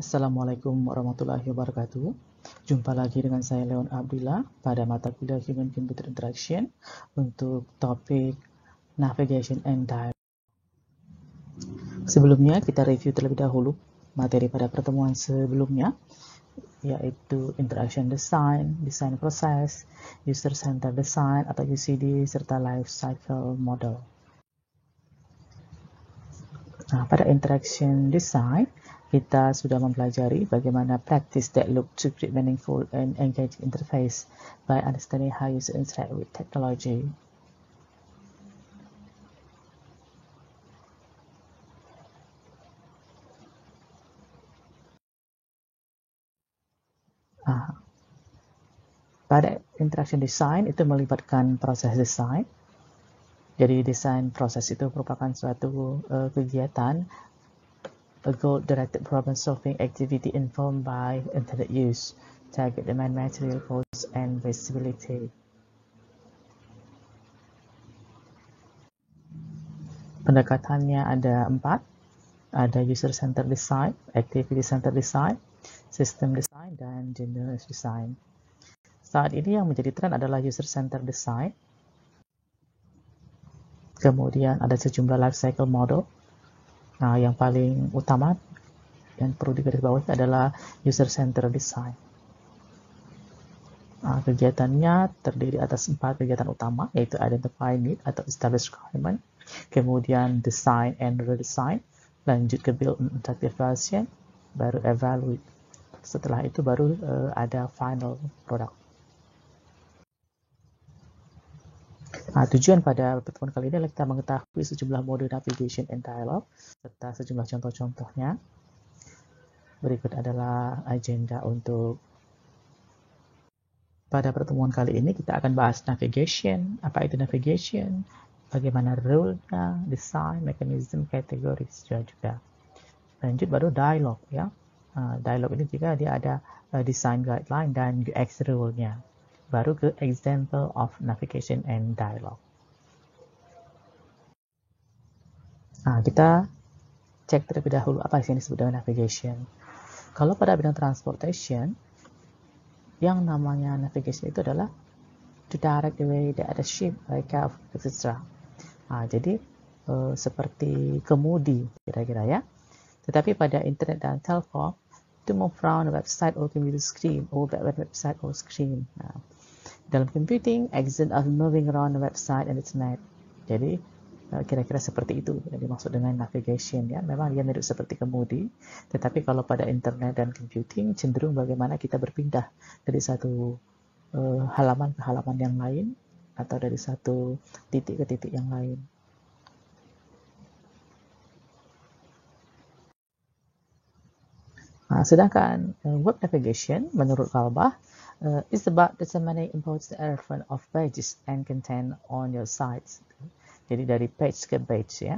Assalamualaikum warahmatullahi wabarakatuh. Jumpa lagi dengan saya Leon Abdullah pada mata kuliah Human Computer Interaction untuk topik Navigation and Dialogue. Sebelumnya kita review terlebih dahulu materi pada pertemuan sebelumnya, yaitu Interaction Design, Design Process, User Centered Design atau UCD, serta Life Cycle Model. Nah, pada Interaction Design, kita sudah mempelajari bagaimana practice that look to create meaningful and engaging interface by understanding how users interact with technology. Pada Interaction Design itu melibatkan proses desain. Jadi desain proses itu merupakan suatu kegiatan, a goal-directed problem-solving activity informed by intended use, target demand, material costs, and visibility. Pendekatannya ada 4, ada user-centered design, activity-centered design, system design, dan generous design. Saat ini yang menjadi tren adalah user-centered design. Kemudian ada sejumlah life cycle model. Nah, yang paling utama yang perlu digarisbawahi adalah user-centered design. Kegiatannya terdiri atas 4 kegiatan utama, yaitu identify need atau establish requirement, kemudian design and redesign, lanjut ke build and interactive version, baru evaluate. Setelah itu baru ada final product. Tujuan pada pertemuan kali ini adalah kita mengetahui sejumlah mode navigation and dialogue serta sejumlah contoh-contohnya. Berikut adalah agenda untuk pada pertemuan kali ini. Kita akan bahas navigation, apa itu navigation, bagaimana rule-nya, design, mechanism, kategori juga. Lanjut baru dialog ya. Dialog ini juga dia ada design guideline dan UX rule-nya. Baru ke example of navigation and dialog. Kita cek terlebih dahulu apa yang disebut dengan navigation. Kalau pada bidang transportation, yang namanya navigation itu adalah to direct the way that a ship, aircraft, etc. Jadi seperti kemudi kira-kira ya. Tetapi pada internet dan telkom to move around a website or computer screen or website or screen. Dalam computing, action of moving around the website and its net. Jadi kira-kira seperti itu yang dimaksud dengan navigation ya. Memang dia mirip seperti kemudi, tetapi kalau pada internet dan computing cenderung bagaimana kita berpindah dari satu halaman ke halaman yang lain atau dari satu titik ke titik yang lain. Sedangkan web navigation menurut Kalbah is about determining important reference of pages and content on your sites. Jadi dari page ke page ya.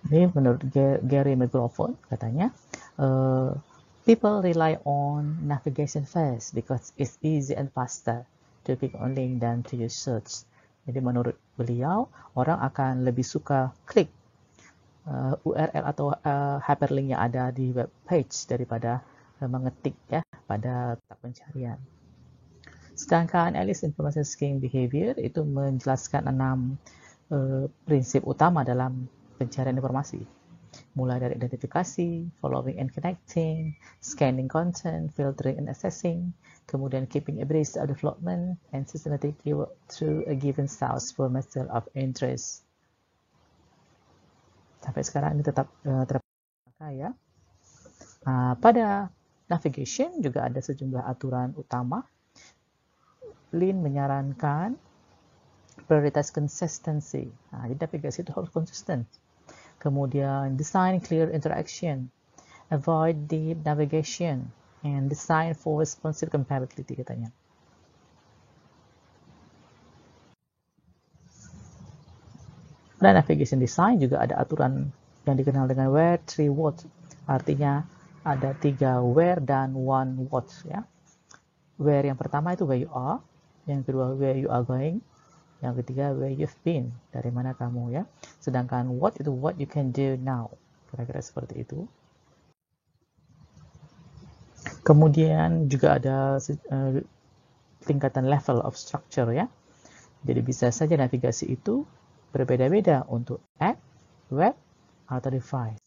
Ini menurut Gary McLaughlin katanya, people rely on navigation first because it's easy and faster to click on link than to use search. Jadi menurut beliau, orang akan lebih suka klik URL atau hyperlink yang ada di web page daripada mengetik ya pada tab pencarian. Sedangkan Alice Information Scheme Behavior itu menjelaskan 6 prinsip utama dalam pencarian informasi. Mulai dari identifikasi, following and connecting, scanning content, filtering and assessing, kemudian keeping abreast of development, and systematically work through a given source for matter of interest. Sampai sekarang ini tetap terpakai ya. Pada navigation juga ada sejumlah aturan utama. Lin menyarankan prioritas consistency. Jadi navigasi itu harus konsisten. Kemudian design clear interaction, avoid deep navigation, and design for responsive compatibility katanya. Pada navigation design juga ada aturan yang dikenal dengan where, 3, what. Artinya ada 3 where dan 1 what ya. Where yang pertama itu where you are, yang kedua where you are going, Yang ketiga, where you've been, dari mana kamu ya. Sedangkan what itu what you can do now, kira-kira seperti itu. Kemudian juga ada tingkatan level of structure ya. Jadi bisa saja navigasi itu berbeda-beda untuk app, web, atau device.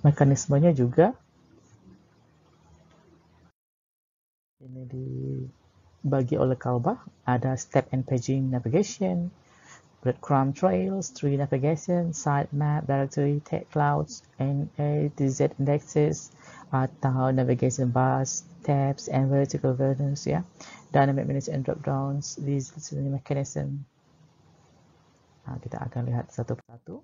Mekanismenya juga ini dibagi oleh Kalbah, ada step and paging navigation, breadcrumb trails, tree navigation, sitemap, directory, tag clouds, NA to Z indexes, atau navigation bars, tabs, and vertical menus ya, dynamic menus and drop downs, these mechanism. Nah, kita akan lihat satu persatu.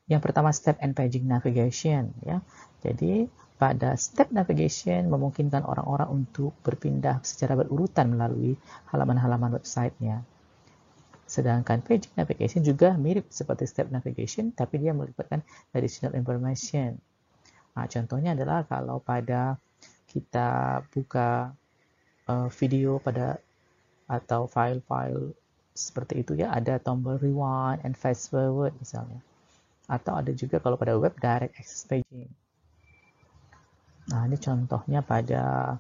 Yang pertama, step and paging navigation ya. Jadi pada step navigation memungkinkan orang-orang untuk berpindah secara berurutan melalui halaman-halaman websitenya. Sedangkan paging navigation juga mirip seperti step navigation, tapi dia melibatkan additional information. Nah, contohnya adalah kalau pada kita buka video pada atau file-file seperti itu ya, ada tombol rewind and fast forward misalnya. Atau ada juga kalau pada web direct access paging. Nah, ini contohnya pada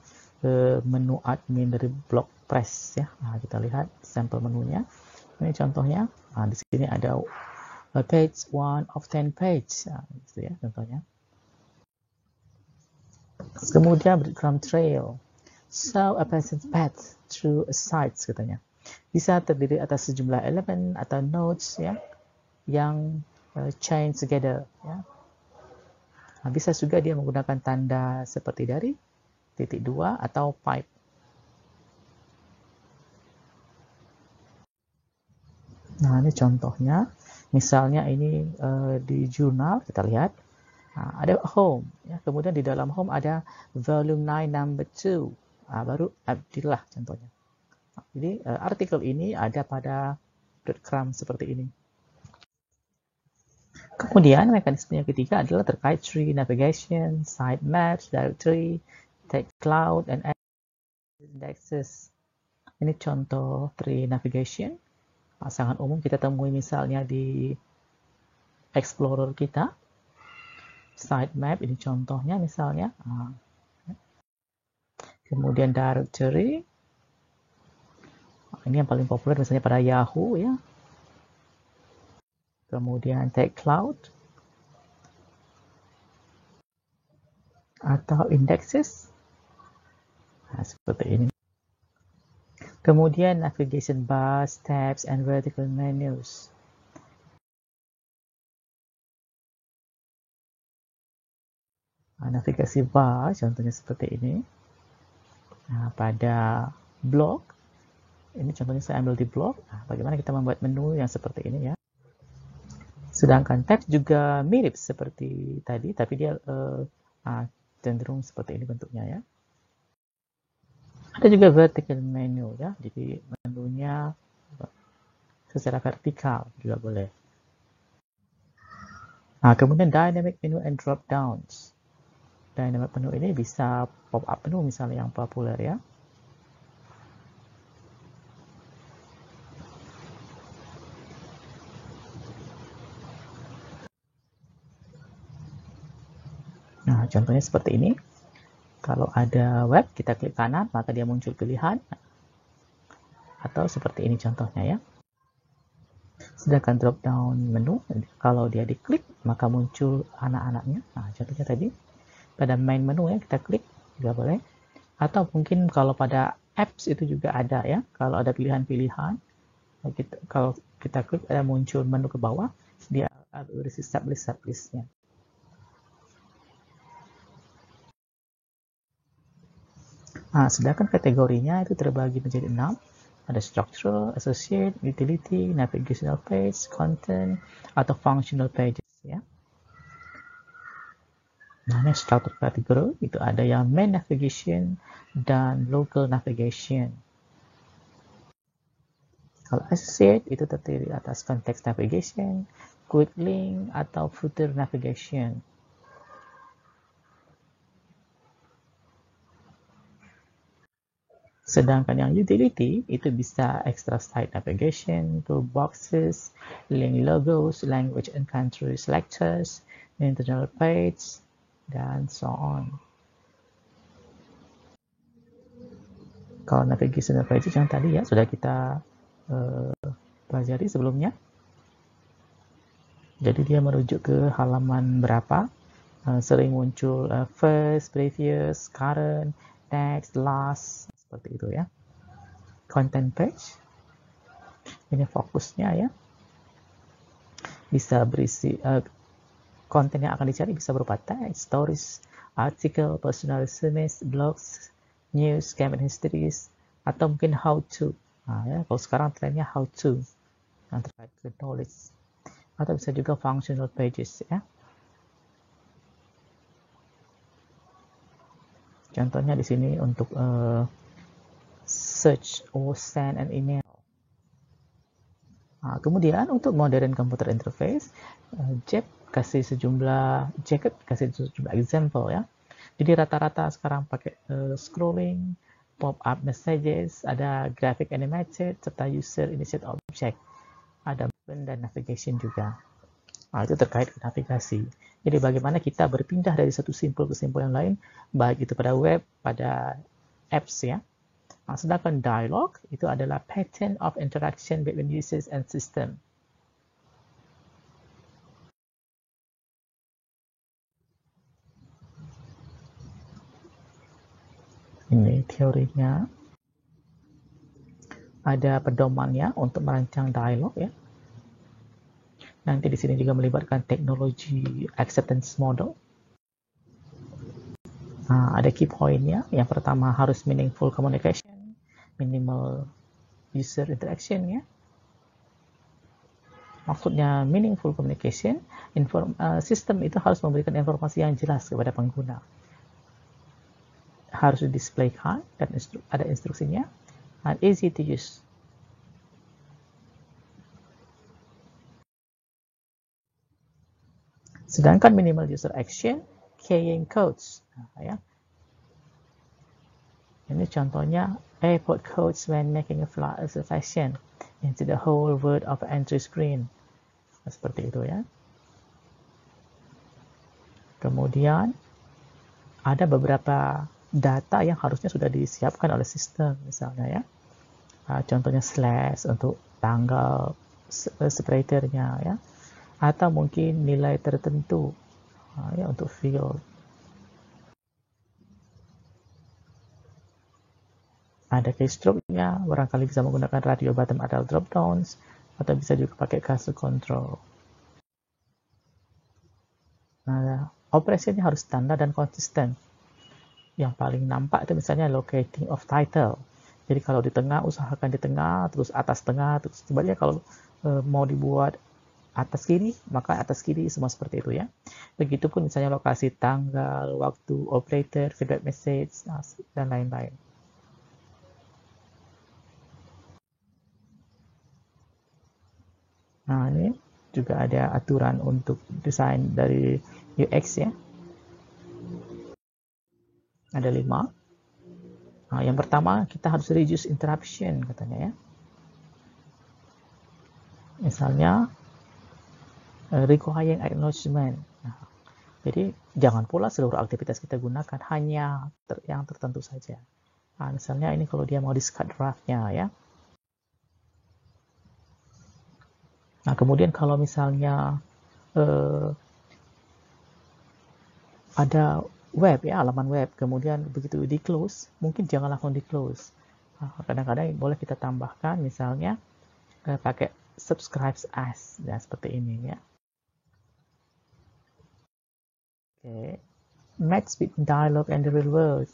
menu admin dari BlogPress ya. Nah, kita lihat sampel menunya. Ini contohnya. Nah, di sini ada page 1 of 10 page. Nah, gitu ya contohnya. Kemudian breadcrumb trail. So a person's path through a site katanya. Bisa terdiri atas sejumlah elemen atau nodes ya yang chain together ya. Nah, bisa juga dia menggunakan tanda seperti dari titik 2 atau pipe. Nah, ini contohnya. Misalnya ini di jurnal, kita lihat. Nah, ada home. Ya. Kemudian di dalam home ada volume 9 number 2. Nah, baru Abdillah contohnya. Nah, jadi artikel ini ada pada breadcrumb seperti ini. Kemudian mekanisme yang ketiga adalah terkait tree navigation, sitemaps, directory, tag cloud, and indexes. Ini contoh tree navigation. Sangat umum kita temui misalnya di Explorer kita. Sitemap ini contohnya misalnya. Kemudian directory. Ini yang paling populer misalnya pada Yahoo ya. Kemudian tag cloud. Atau indexes. Nah, seperti ini. Kemudian navigation bars, tabs, and vertical menus. Navigasi bar contohnya seperti ini. Nah, pada blog, ini contohnya saya ambil di blog. Nah, bagaimana kita membuat menu yang seperti ini ya. Sedangkan tabs juga mirip seperti tadi, tapi dia cenderung seperti ini bentuknya ya. Ada juga vertical menu ya, jadi menunya secara vertikal juga boleh. Nah, kemudian dynamic menu and drop downs. Dynamic menu ini bisa pop up menu misalnya yang populer ya. Nah, contohnya seperti ini. Kalau ada web, kita klik kanan, maka dia muncul pilihan. Atau seperti ini contohnya ya. Sedangkan drop down menu, kalau dia diklik, maka muncul anak-anaknya. Nah, contohnya tadi, pada main menu ya, kita klik, juga boleh. Atau mungkin kalau pada apps itu juga ada ya. Kalau ada pilihan-pilihan, kalau kita klik, ada muncul menu ke bawah, dia berisi sublist-sublistnya. Nah, sedangkan kategorinya itu terbagi menjadi 6. Ada structural, associate, utility, navigational page, content, atau functional pages ya. Nah, ini structural category itu ada yang main navigation dan local navigation. Kalau associate itu terdiri atas context navigation, quick link, atau footer navigation. Sedangkan yang utility itu bisa extra site navigation, toolboxes, link logos, language and country selectors, internal page, dan so on. Kalau navigation pages yang tadi ya sudah kita pelajari sebelumnya. Jadi dia merujuk ke halaman berapa, sering muncul first, previous, current, next, last, seperti itu ya. Content page, ini fokusnya ya, bisa berisi konten yang akan dicari bisa berupa teks, stories, artikel, personal resumes, blogs, news, campaign histories, atau mungkin how to. Nah, ya, kalau sekarang trennya how to yang terkait dengan knowledge, atau bisa juga functional pages ya. Contohnya di sini untuk search or send an email. Nah, kemudian untuk modern computer interface, Jack kasih sejumlah example ya. Jadi rata-rata sekarang pakai scrolling, pop-up messages, ada graphic animated, serta user initiated object, ada button dan navigation juga. Nah, itu terkait navigasi. Jadi bagaimana kita berpindah dari satu simpul ke simpul yang lain, baik itu pada web, pada apps ya. Nah, sedangkan dialog itu adalah pattern of interaction between users and system. Ini teorinya. Ada pedomannya untuk merancang dialog ya. Nanti di sini juga melibatkan teknologi acceptance model. Nah, ada key point-nya. Yang pertama harus meaningful communication, minimal user interaction ya. Maksudnya meaningful communication, sistem itu harus memberikan informasi yang jelas kepada pengguna. Harus didisplaykan dan ada instruksinya, and easy to use. Sedangkan minimal user action, keying codes. Nah, ya. Ini contohnya airport codes when making a flight reservation into the whole word of entry screen. Nah, seperti itu ya. Kemudian ada beberapa data yang harusnya sudah disiapkan oleh sistem misalnya ya. Contohnya slash untuk tanggal separatornya ya. Atau mungkin nilai tertentu ya, untuk field. Ada keystroke-nya, barangkali bisa menggunakan radio button atau drop downs, atau bisa juga pakai cursor control. Nah, operasinya harus standar dan konsisten. Yang paling nampak itu misalnya locating of title. Jadi kalau di tengah, usahakan di tengah, terus atas tengah, terus sebaliknya kalau mau dibuat atas kiri, maka atas kiri semua seperti itu ya. Begitupun misalnya lokasi tanggal, waktu, operator, feedback message, dan lain-lain. Nah, ini juga ada aturan untuk desain dari UX ya. Ada 5. Nah, yang pertama kita harus reduce interruption katanya ya. Misalnya requiring acknowledgement. Nah, jadi jangan pula seluruh aktivitas kita gunakan, hanya yang tertentu saja. Nah, misalnya ini kalau dia mau discard draftnya ya. Nah, kemudian kalau misalnya ada web ya, halaman web, kemudian begitu di close, mungkin jangan langsung di close. Kadang-kadang boleh kita tambahkan misalnya pakai subscribe as, ya seperti ini ya. Okay. Match between dialogue and the real world.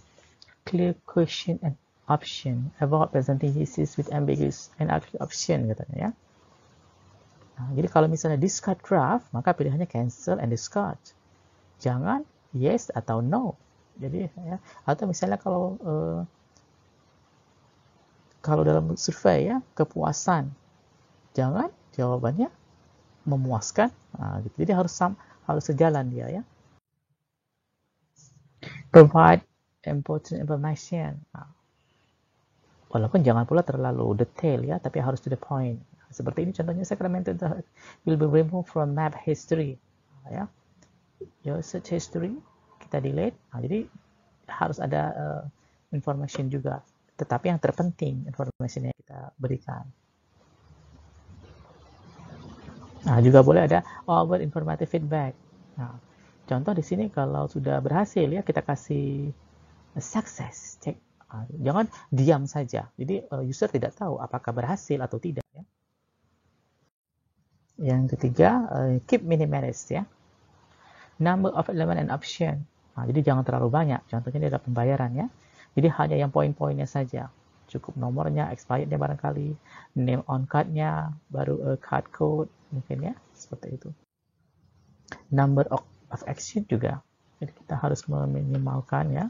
Clear question and option. Avoid presenting thesis with ambiguous and unclear option katanya ya. Nah, jadi kalau misalnya discard draft, maka pilihannya cancel and discard. Jangan yes atau no. Jadi ya, atau misalnya kalau dalam survei ya, kepuasan, jangan jawabannya memuaskan. Nah, gitu. Jadi harus sejalan dia ya. Provide important information. Nah, Walaupun jangan pula terlalu detail ya, tapi harus to the point. Seperti ini contohnya, Sacramento will be removed from map history. Ya, your search history kita delete. Jadi harus ada information juga, tetapi yang terpenting information yang kita berikan. Juga boleh ada over informative feedback. Contoh di sini kalau sudah berhasil ya, kita kasih success check. Jangan diam saja. Jadi user tidak tahu apakah berhasil atau tidak ya. Yang ketiga, keep minimalist ya. Number of element and option. Jadi jangan terlalu banyak. Contohnya ini ada pembayaran ya. Jadi hanya yang poin-poinnya saja. Cukup nomornya, expirednya barangkali, name on cardnya, baru card code mungkin ya, seperti itu. Number of action juga. Jadi kita harus meminimalkan ya.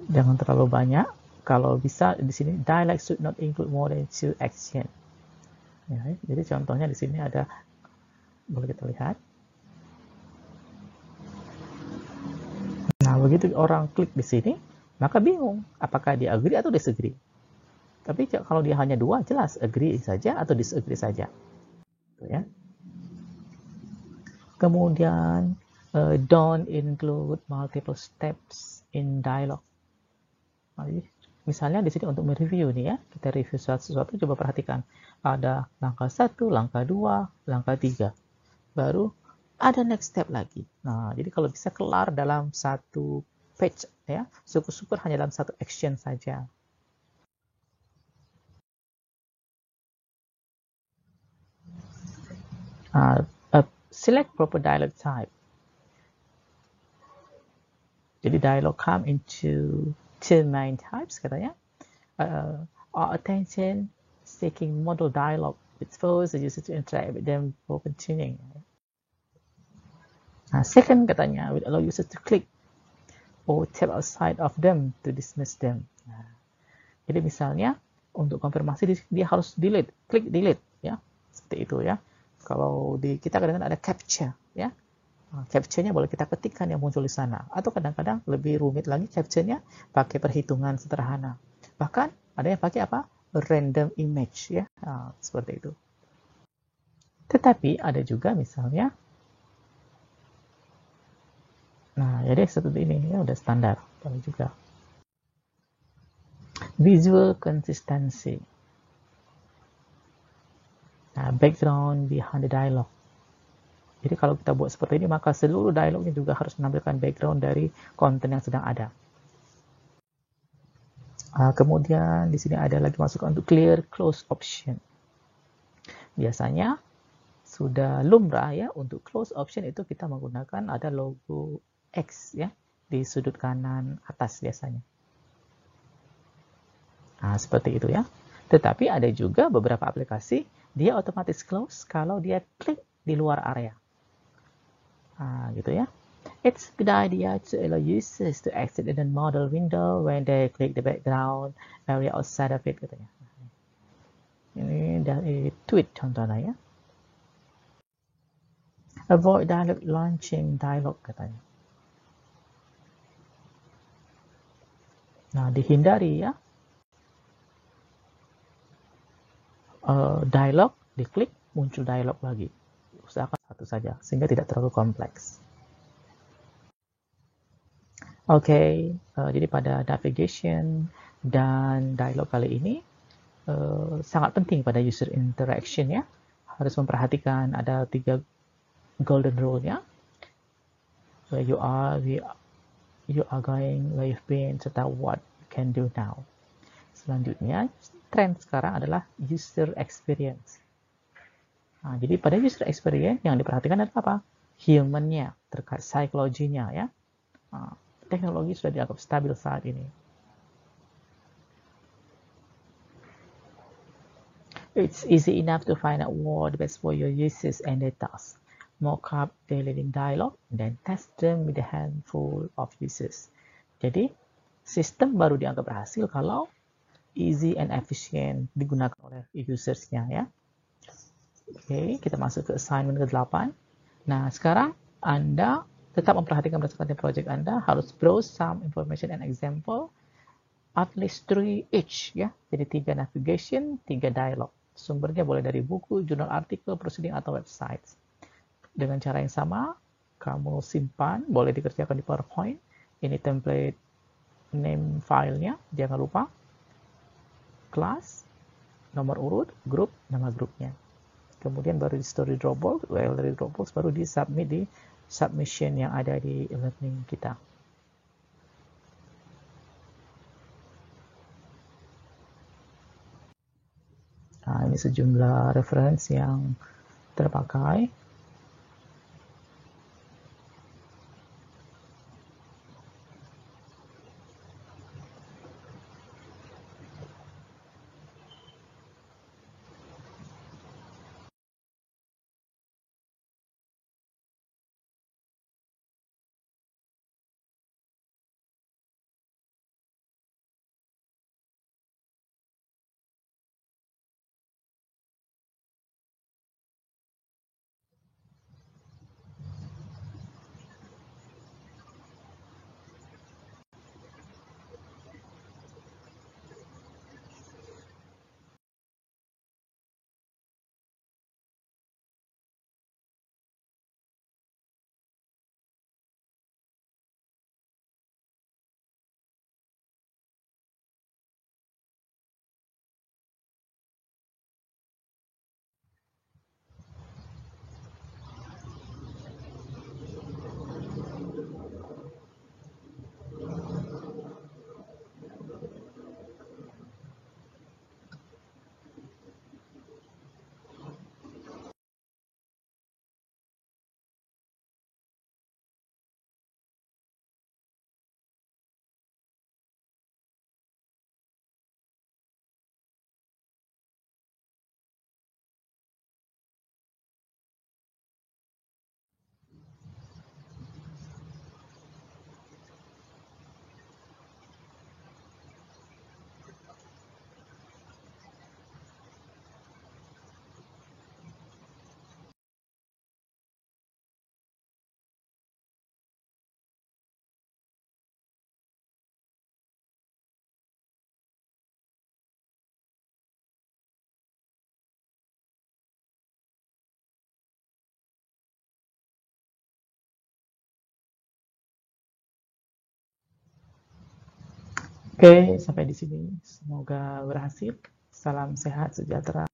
Jangan terlalu banyak. Kalau bisa di sini dialog should not include more than 2 action. Ya, jadi contohnya di sini ada, boleh kita lihat. Nah, begitu orang klik di sini, maka bingung apakah dia agree atau disagree. Tapi kalau dia hanya 2, jelas agree saja atau disagree saja. Gitu ya. Kemudian don't include multiple steps in dialogue. Misalnya di sini untuk mereview nih ya, kita review sesuatu, coba perhatikan. Ada langkah 1, langkah 2, langkah 3. Baru ada next step lagi. Nah, jadi kalau bisa kelar dalam satu page ya, syukur-syukur hanya dalam satu action saja. Select proper dialogue type. Jadi dialogue come into 2 main types katanya. Or attention seeking model dialogue, which forces the user to interact with them for continuing. Second katanya, will allow users to click or tap outside of them to dismiss them. Jadi misalnya untuk konfirmasi dia harus delete, klik delete ya, seperti itu ya. Kalau di kita kadang-kadang ada captcha ya. Captcha-nya boleh kita ketikkan yang muncul di sana. Atau kadang-kadang lebih rumit lagi captcha-nya pakai perhitungan sederhana. Bahkan ada yang pakai apa? Random image ya. Seperti itu. Tetapi ada juga misalnya, nah jadi seperti ini ya, udah standar. Ada juga visual consistency. Background behind the dialogue. Jadi kalau kita buat seperti ini, maka seluruh dialognya juga harus menampilkan background dari konten yang sedang ada. Kemudian di sini ada lagi masukan untuk clear close option. Biasanya sudah lumrah ya, untuk close option itu kita menggunakan ada logo X ya di sudut kanan atas biasanya. Seperti itu ya. Tetapi ada juga beberapa aplikasi dia otomatis close kalau dia klik di luar area. Gitu ya. It's a good idea to allow users to exit in the model window when they click the background area outside of it katanya. Ini dari tweet contohnya ya. Avoid dialog launching dialog katanya. Nah, dihindari ya. Dialog diklik muncul dialog lagi. Usahakan satu saja sehingga tidak terlalu kompleks. Oke, jadi pada navigation dan dialog kali ini sangat penting pada user interaction ya. Harus memperhatikan ada 3 golden rule-nya. Where you are, you are going, where you've been, serta what you can do now. Selanjutnya, tren sekarang adalah user experience. Jadi pada user experience yang diperhatikan adalah apa? Human-nya, terkait psikologinya ya. Teknologi sudah dianggap stabil saat ini. It's easy enough to find out what best for your users and their tasks. Mock up their leading dialogue, then test them with a handful of users. Jadi, sistem baru dianggap berhasil kalau easy and efficient digunakan oleh users-nya ya. Oke, kita masuk ke assignment ke-8. Nah, sekarang Anda tetap memperhatikan berdasarkan project Anda, harus browse some information and example at least 3 each ya. Jadi 3 navigation, 3 dialog. Sumbernya boleh dari buku, jurnal artikel, proceeding atau website. Dengan cara yang sama, kamu simpan, boleh dikerjakan di PowerPoint. Ini template name filenya, jangan lupa. Kelas, nomor urut, grup, nama grupnya. Kemudian baru di store di Dropbox, dari Dropbox baru di submit di submission yang ada di e-learning kita. Nah, ini sejumlah referensi yang terpakai. Oke, sampai di sini. Semoga berhasil. Salam sehat sejahtera.